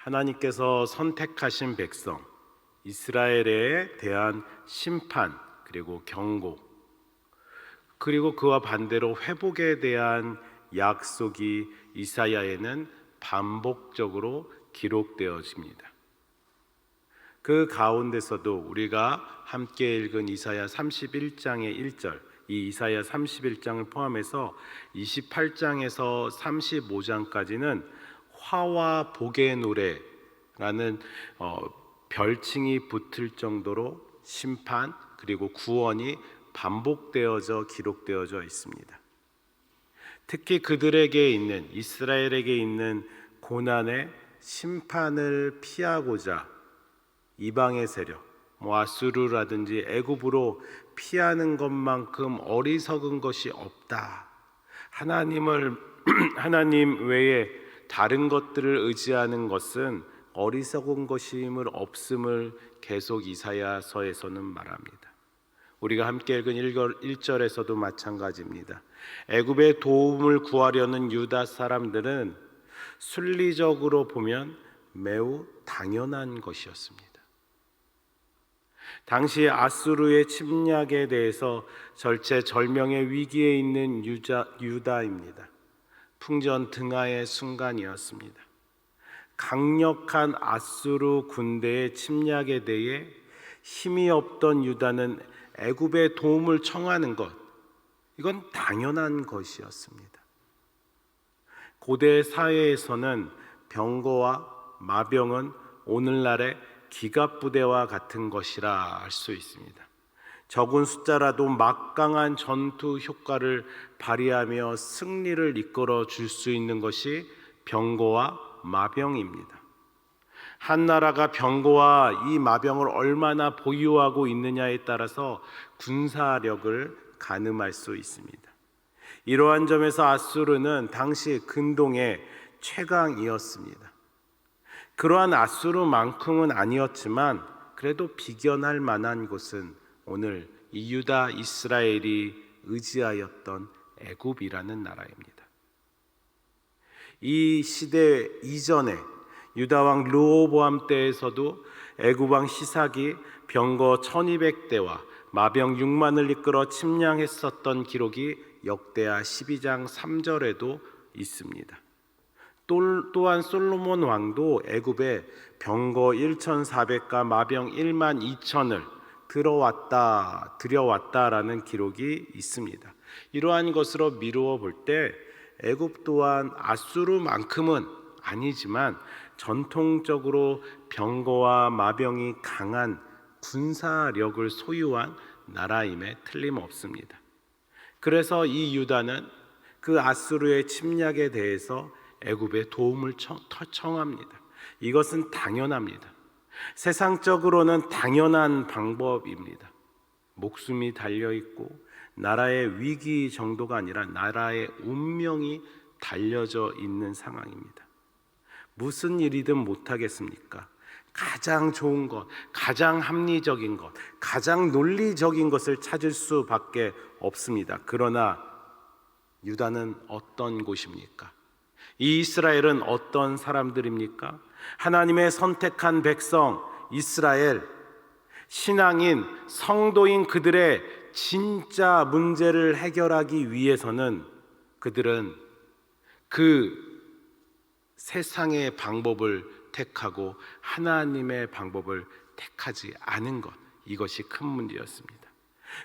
하나님께서 선택하신 백성 이스라엘에 대한 심판 그리고 경고, 그리고 그와 반대로 회복에 대한 약속이 이사야에는 반복적으로 기록되어집니다. 그 가운데서도 우리가 함께 읽은 이사야 31장의 1절, 이 이사야 31장을 포함해서 28장에서 35장까지는 화와 복의 노래라는 별칭이 붙을 정도로 심판 그리고 구원이 반복되어져 기록되어져 있습니다. 특히 그들에게 있는, 이스라엘에게 있는 고난의 심판을 피하고자 이방의 세력, 아수르라든지 애굽으로 피하는 것만큼 어리석은 것이 없다. 하나님 외에 다른 것들을 의지하는 것은 어리석은 것임을 없음을 계속 이사야서에서는 말합니다. 우리가 함께 읽은 1절에서도 마찬가지입니다. 애굽의 도움을 구하려는 유다 사람들은 순리적으로 보면 매우 당연한 것이었습니다. 당시 아수르의 침략에 대해서 절체절명의 위기에 있는 유다입니다. 풍전 등하의 순간이었습니다. 강력한 아수르 군대의 침략에 대해 힘이 없던 유다는 애굽의 도움을 청하는 것, 이건 당연한 것이었습니다. 고대 사회에서는 병거와 마병은 오늘날의 기갑부대와 같은 것이라 할 수 있습니다. 적은 숫자라도 막강한 전투 효과를 발휘하며 승리를 이끌어 줄 수 있는 것이 병거와 마병입니다. 한 나라가 병거와 이 마병을 얼마나 보유하고 있느냐에 따라서 군사력을 가늠할 수 있습니다. 이러한 점에서 아수르는 당시 근동의 최강이었습니다. 그러한 아수르만큼은 아니었지만 그래도 비견할 만한 곳은 오늘 이 유다 이스라엘이 의지하였던 애굽이라는 나라입니다. 이 시대 이전에 유다 왕 르호보암 때에서도 애굽 왕 시삭이 병거 1200대와 마병 6만을 이끌어 침략했었던 기록이 역대하 12장 3절에도 있습니다. 또한 솔로몬 왕도 애굽에 병거 1400과 마병 1만 2천을 들여왔다라는 기록이 있습니다. 이러한 것으로 미루어 볼 때 애굽 또한 아수르만큼은 아니지만 전통적으로 병거와 마병이 강한 군사력을 소유한 나라임에 틀림없습니다. 그래서 이 유다는 그 아수르의 침략에 대해서 애굽의 도움을 청합니다. 이것은 당연합니다. 세상적으로는 당연한 방법입니다. 목숨이 달려있고 나라의 위기 정도가 아니라 나라의 운명이 달려져 있는 상황입니다. 무슨 일이든 못하겠습니까? 가장 좋은 것, 가장 합리적인 것, 가장 논리적인 것을 찾을 수밖에 없습니다. 그러나 유다는 어떤 곳입니까? 이 이스라엘은 어떤 사람들입니까? 하나님의 선택한 백성 이스라엘, 신앙인 성도인 그들의 진짜 문제를 해결하기 위해서는 그들은 그 세상의 방법을 택하고 하나님의 방법을 택하지 않은 것, 이것이 큰 문제였습니다.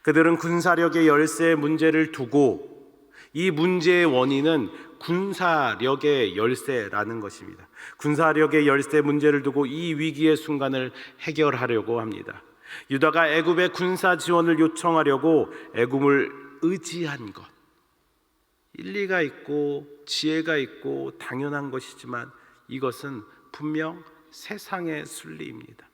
그들은 군사력의 열세의 문제를 두고 이 문제의 원인은 군사력의 열세라는 것입니다. 군사력의 열세 문제를 두고 이 위기의 순간을 해결하려고 합니다. 유다가 애굽의 군사 지원을 요청하려고 애굽을 의지한 것, 일리가 있고 지혜가 있고 당연한 것이지만 이것은 분명 세상의 순리입니다.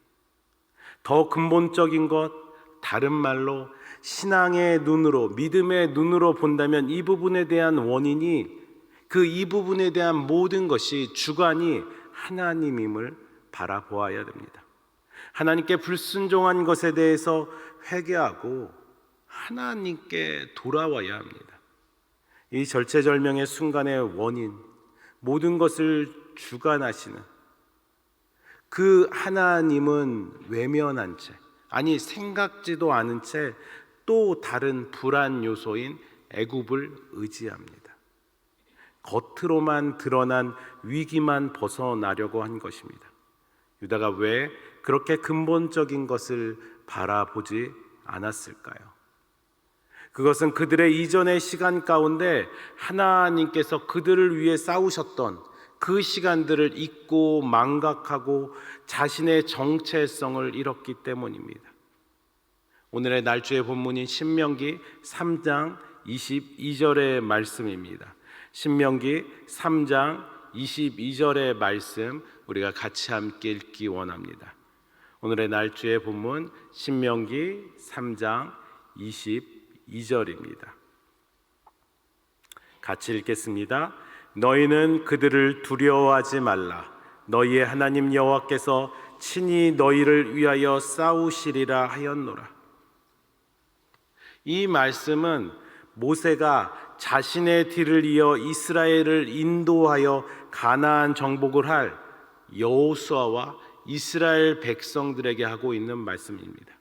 더 근본적인 것, 다른 말로 신앙의 눈으로, 믿음의 눈으로 본다면 이 부분에 대한 원인이, 이 부분에 대한 모든 것이 주관이 하나님임을 바라보아야 됩니다. 하나님께 불순종한 것에 대해서 회개하고 하나님께 돌아와야 합니다. 이 절체절명의 순간의 원인, 모든 것을 주관하시는 그 하나님은 외면한 채, 아니 생각지도 않은 채 또 다른 불안 요소인 애굽을 의지합니다. 겉으로만 드러난 위기만 벗어나려고 한 것입니다. 유다가 왜 그렇게 근본적인 것을 바라보지 않았을까요? 그것은 그들의 이전의 시간 가운데 하나님께서 그들을 위해 싸우셨던 그 시간들을 잊고 망각하고 자신의 정체성을 잃었기 때문입니다. 오늘의 날주의 본문인 신명기 3장 22절의 말씀입니다. 신명기 3장 22절의 말씀 우리가 같이 함께 읽기 원합니다. 오늘의 날주의 본문 신명기 3장 22절입니다. 같이 읽겠습니다. 너희는 그들을 두려워하지 말라. 너희의 하나님 여호와께서 친히 너희를 위하여 싸우시리라 하였노라. 이 말씀은 모세가 자신의 뒤를 이어 이스라엘을 인도하여 가나안 정복을 할 여호수아와 이스라엘 백성들에게 하고 있는 말씀입니다.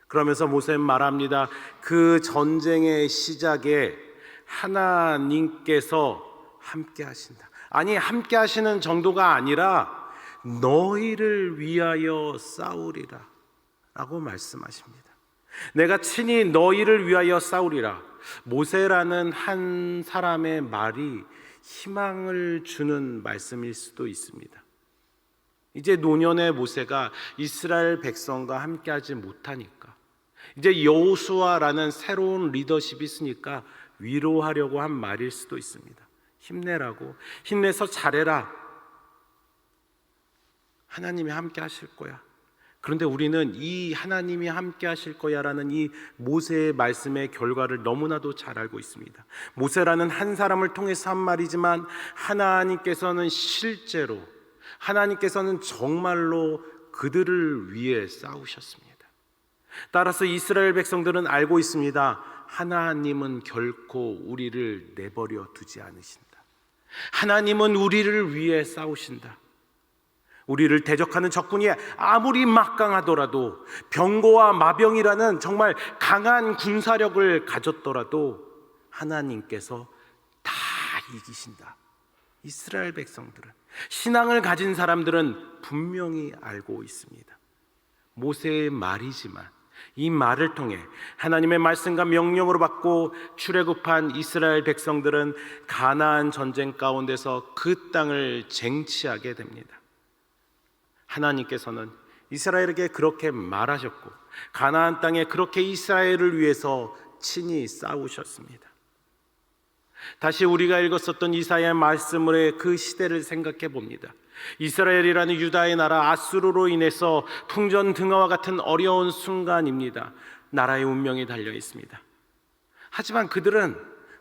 그러면서 모세는 말합니다. 그 전쟁의 시작에 하나님께서 함께 하신다. 아니, 함께 하시는 정도가 아니라 너희를 위하여 싸우리라 라고 말씀하십니다. 내가 친히 너희를 위하여 싸우리라. 모세라는 한 사람의 말이 희망을 주는 말씀일 수도 있습니다. 이제 노년의 모세가 이스라엘 백성과 함께하지 못하니까, 이제 여호수아라는 새로운 리더십이 있으니까 위로하려고 한 말일 수도 있습니다. 힘내라고, 힘내서 잘해라. 하나님이 함께 하실 거야. 그런데 우리는 이 하나님이 함께 하실 거야 라는 이 모세의 말씀의 결과를 너무나도 잘 알고 있습니다. 모세라는 한 사람을 통해서 한 말이지만 하나님께서는 실제로, 하나님께서는 정말로 그들을 위해 싸우셨습니다. 따라서 이스라엘 백성들은 알고 있습니다. 하나님은 결코 우리를 내버려 두지 않으신다. 하나님은 우리를 위해 싸우신다. 우리를 대적하는 적군이 아무리 막강하더라도, 병거와 마병이라는 정말 강한 군사력을 가졌더라도 하나님께서 다 이기신다. 이스라엘 백성들은, 신앙을 가진 사람들은 분명히 알고 있습니다. 모세의 말이지만 이 말을 통해 하나님의 말씀과 명령으로 받고 출애굽한 이스라엘 백성들은 가나안 전쟁 가운데서 그 땅을 쟁취하게 됩니다. 하나님께서는 이스라엘에게 그렇게 말하셨고 가나안 땅에 그렇게 이스라엘을 위해서 친히 싸우셨습니다. 다시 우리가 읽었었던 이사야의 말씀의 그 시대를 생각해 봅니다. 이스라엘이라는 유다의 나라 아수르로 인해서 풍전등화와 같은 어려운 순간입니다. 나라의 운명이 달려 있습니다. 하지만 그들은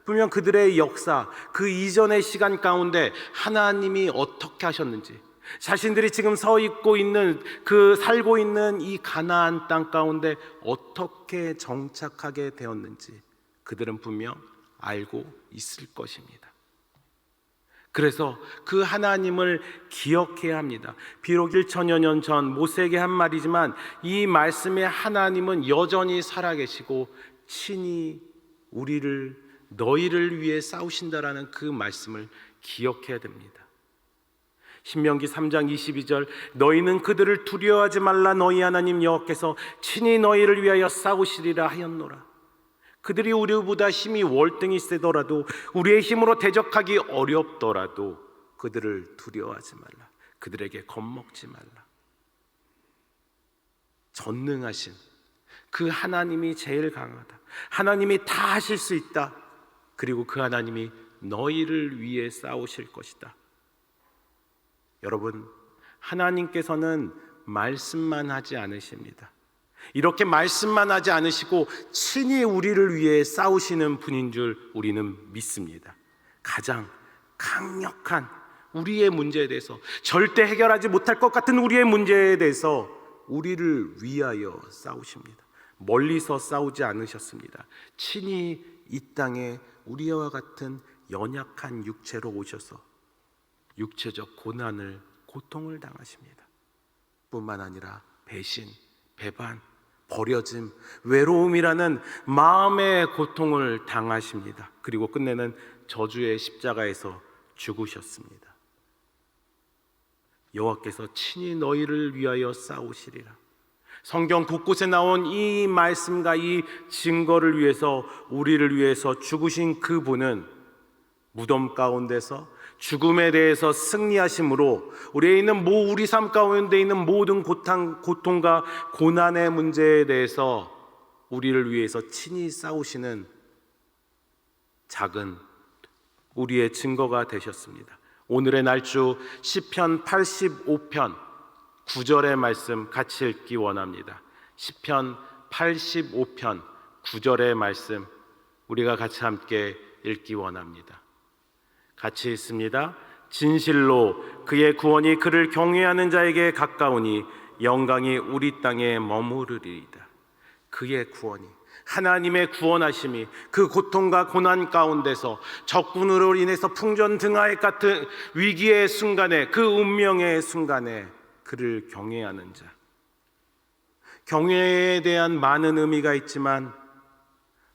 분명 그들의 역사, 그 이전의 시간 가운데 하나님이 어떻게 하셨는지, 자신들이 지금 서 있고 있는, 살고 있는 이 가나안 땅 가운데 어떻게 정착하게 되었는지 그들은 분명 알고 있을 것입니다. 그래서 그 하나님을 기억해야 합니다. 비록 1000여 년 전 모세에게 한 말이지만 이 말씀의 하나님은 여전히 살아계시고 친히 너희를 위해 싸우신다라는 그 말씀을 기억해야 됩니다. 신명기 3장 22절 너희는 그들을 두려워하지 말라. 너희 하나님 여호와께서 친히 너희를 위하여 싸우시리라 하였노라. 그들이 우리보다 힘이 월등히 세더라도, 우리의 힘으로 대적하기 어렵더라도 그들을 두려워하지 말라. 그들에게 겁먹지 말라. 전능하신 그 하나님이 제일 강하다. 하나님이 다 하실 수 있다. 그리고 그 하나님이 너희를 위해 싸우실 것이다. 여러분, 하나님께서는 말씀만 하지 않으십니다. 이렇게 말씀만 하지 않으시고 친히 우리를 위해 싸우시는 분인 줄 우리는 믿습니다. 가장 강력한 우리의 문제에 대해서, 절대 해결하지 못할 것 같은 우리의 문제에 대해서 우리를 위하여 싸우십니다. 멀리서 싸우지 않으셨습니다. 친히 이 땅에 우리와 같은 연약한 육체로 오셔서 육체적 고난을 고통을 당하십니다. 뿐만 아니라 배신, 배반, 버려짐, 외로움이라는 마음의 고통을 당하십니다. 그리고 끝내는 저주의 십자가에서 죽으셨습니다. 여호와께서 친히 너희를 위하여 싸우시리라. 성경 곳곳에 나온 이 말씀과 이 증거를 위해서, 우리를 위해서 죽으신 그분은 무덤 가운데서 죽음에 대해서 승리하심으로 우리 삶 가운데 있는 모든 고통과 고난의 문제에 대해서 우리를 위해서 친히 싸우시는 작은 우리의 증거가 되셨습니다. 오늘의 날주 시편 85편 9절의 말씀 같이 읽기 원합니다. 시편 85편 9절의 말씀 우리가 같이 함께 읽기 원합니다. 같이 읽습니다. 진실로 그의 구원이 그를 경외하는 자에게 가까우니 영광이 우리 땅에 머무르리이다. 그의 구원이, 하나님의 구원하심이 그 고통과 고난 가운데서 적군으로 인해서 풍전등화의 같은 위기의 순간에, 그 운명의 순간에 그를 경외하는 자. 경외에 대한 많은 의미가 있지만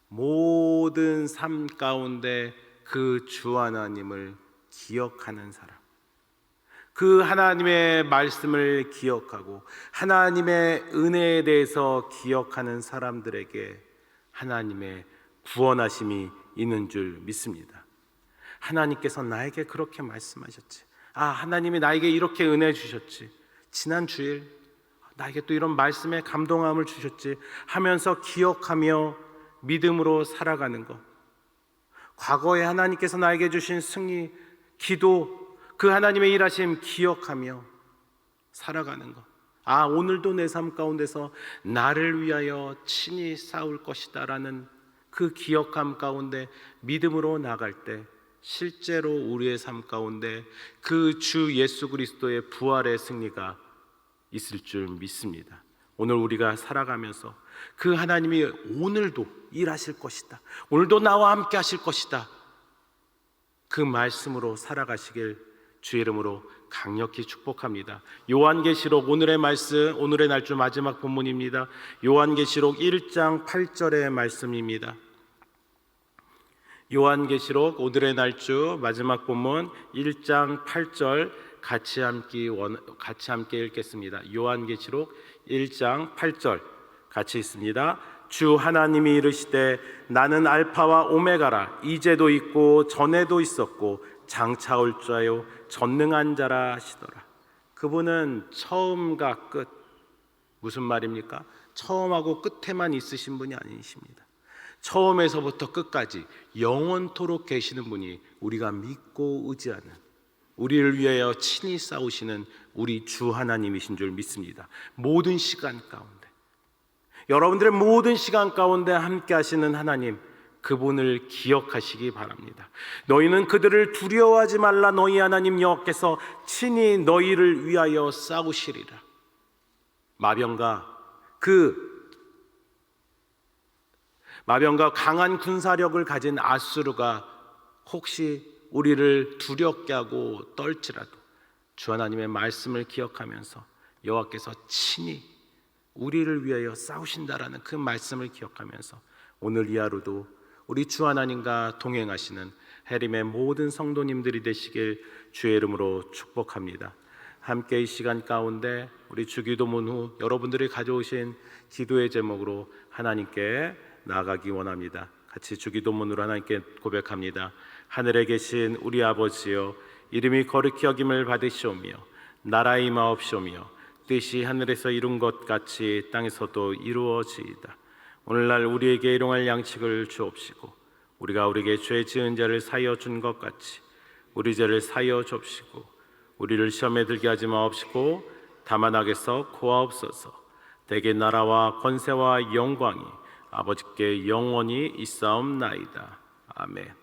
모든 삶 가운데 그 주 하나님을 기억하는 사람, 그 하나님의 말씀을 기억하고 하나님의 은혜에 대해서 기억하는 사람들에게 하나님의 구원하심이 있는 줄 믿습니다. 하나님께서 나에게 그렇게 말씀하셨지, 하나님이 나에게 이렇게 은혜 주셨지, 지난 주일 나에게 또 이런 말씀에 감동함을 주셨지 하면서 기억하며 믿음으로 살아가는 것, 과거에 하나님께서 나에게 주신 승리, 기도, 그 하나님의 일하심 기억하며 살아가는 것, 오늘도 내 삶 가운데서 나를 위하여 친히 싸울 것이다 라는 그 기억함 가운데 믿음으로 나갈 때 실제로 우리의 삶 가운데 그 주 예수 그리스도의 부활의 승리가 있을 줄 믿습니다. 오늘 우리가 살아가면서 그 하나님이 오늘도 일하실 것이다, 오늘도 나와 함께 하실 것이다, 그 말씀으로 살아가시길 주의 이름으로 강력히 축복합니다. 요한계시록 오늘의 말씀, 오늘의 날주 마지막 본문입니다. 요한계시록 1장 8절의 말씀입니다. 요한계시록 오늘의 날주 마지막 본문 1장 8절 같이 함께 읽겠습니다. 요한계시록 1장 8절 같이 읽습니다. 주 하나님이 이르시되 나는 알파와 오메가라, 이제도 있고 전에도 있었고 장차 올 자요 전능한 자라 하시더라. 그분은 처음과 끝, 무슨 말입니까? 처음하고 끝에만 있으신 분이 아니십니다. 처음에서부터 끝까지 영원토록 계시는 분이 우리가 믿고 의지하는, 우리를 위하여 친히 싸우시는 우리 주 하나님이신 줄 믿습니다. 모든 시간 가운데, 여러분들의 모든 시간 가운데 함께 하시는 하나님, 그분을 기억하시기 바랍니다. 너희는 그들을 두려워하지 말라. 너희 하나님 여호와께서 친히 너희를 위하여 싸우시리라. 마병과 강한 군사력을 가진 아수르가 혹시 우리를 두렵게 하고 떨지라도 주 하나님의 말씀을 기억하면서 여호와께서 친히 우리를 위하여 싸우신다라는 그 말씀을 기억하면서 오늘 이 하루도 우리 주 하나님과 동행하시는 해림의 모든 성도님들이 되시길 주의 이름으로 축복합니다. 함께 이 시간 가운데 우리 주기도문 후 여러분들이 가져오신 기도의 제목으로 하나님께 나아가기 원합니다. 같이 주기도문으로 하나님께 고백합니다. 하늘에 계신 우리 아버지여, 이름이 거룩히 여김을 받으시오며 나라의 임하옵시오며 뜻이 하늘에서 이룬 것 같이 땅에서도 이루어지이다. 오늘날 우리에게 일용할 양식을 주옵시고 우리가 우리에게 죄 지은 자를 사하여 준 것 같이 우리 죄를 사하여 줍시고 우리를 시험에 들게 하지 마옵시고 다만 악에서 구하옵소서. 대개 나라와 권세와 영광이 아버지께 영원히 있사옵나이다. 아멘.